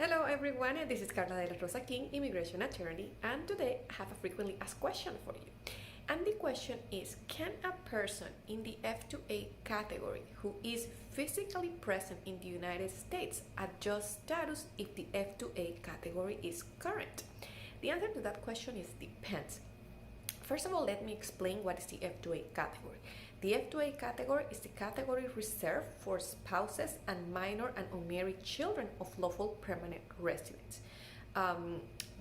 Hello everyone, this is Carla de la Rosa-King, immigration attorney, and today I have a frequently asked question for you. And the question is, can a person in the F2A category who is physically present in the United States adjust status if the F2A category is current? The answer to that question is depends. First of all, let me explain what is the F2A category. The F2A category is the category reserved for spouses and minor and unmarried children of lawful permanent residents.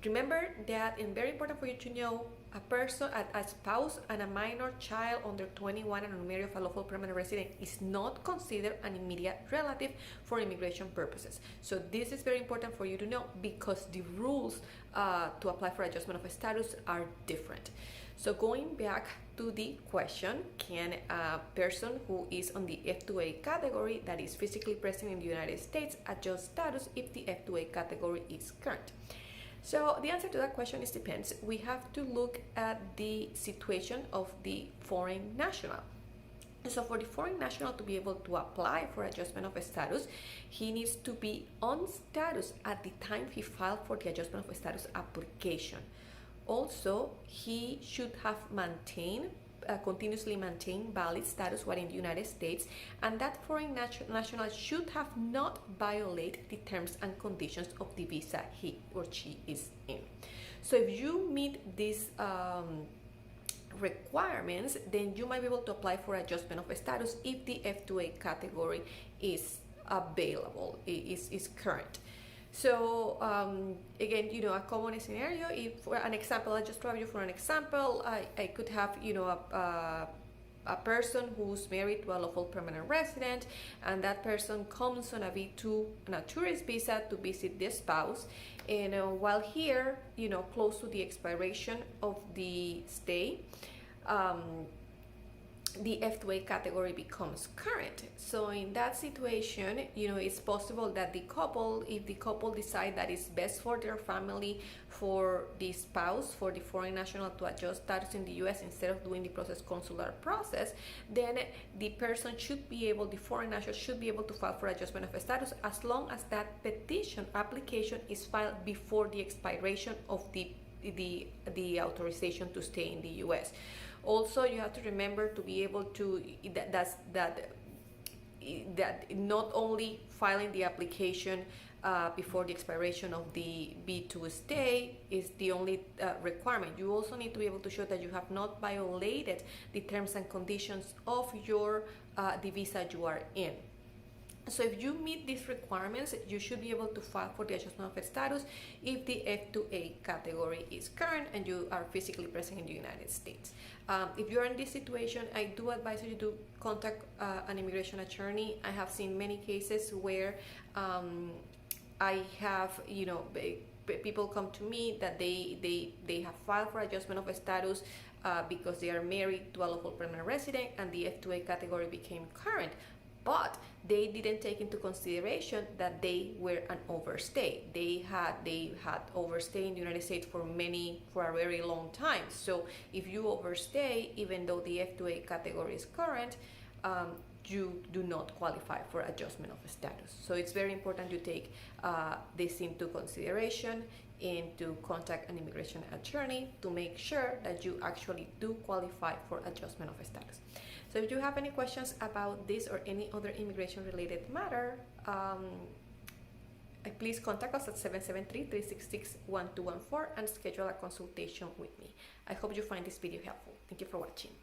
Remember that it's very important for you to know a person, a spouse and a minor child under 21 and unmarried of a lawful permanent resident is not considered an immediate relative for immigration purposes. So this is very important for you to know because the rules to apply for adjustment of status are different. So going back to the question, can a person who is on the F2A category that is physically present in the United States adjust status if the F2A category is current? So the answer to that question is depends. We have to look at the situation of the foreign national. So for the foreign national to be able to apply for adjustment of status, he needs to be on status at the time he filed for the adjustment of status application. Also, he should have continuously maintained valid status while in the United States, and that foreign national should have not violated the terms and conditions of the visa he or she is in. So if you meet these requirements, then you might be able to apply for adjustment of status if the F2A category is available, is current. So again, a common scenario, if for an example, I'll just drive you for an example, I could have, a person who's married to a lawful permanent resident, and that person comes on a V2, on a tourist visa to visit their spouse, and while here, close to the expiration of the stay, the F2A category becomes current. So in that situation, it's possible that if the couple decide that it's best for their family, for the spouse, for the foreign national to adjust status in the US instead of doing the consular process, then the foreign national should be able to file for adjustment of status as long as that application is filed before the expiration of the authorization to stay in the US. Also, you have to remember to be able to that not only filing the application before the expiration of the B2 stay is the only requirement. You also need to be able to show that you have not violated the terms and conditions of the visa you are in. So if you meet these requirements, you should be able to file for the adjustment of status if the F2A category is current and you are physically present in the United States. If you're in this situation, I do advise you to contact an immigration attorney. I have seen many cases where I have, people come to me that they have filed for adjustment of status because they are married to a local permanent resident and the F2A category became current. But they didn't take into consideration that they were an overstay. They had overstayed in the United States for a very long time. So if you overstay, even though the F2A category is current, you do not qualify for adjustment of status. So it's very important you take this into consideration and to contact an immigration attorney to make sure that you actually do qualify for adjustment of status. So if you have any questions about this or any other immigration related matter, please contact us at 773-366-1214 and schedule a consultation with me. I hope you find this video helpful. Thank you for watching.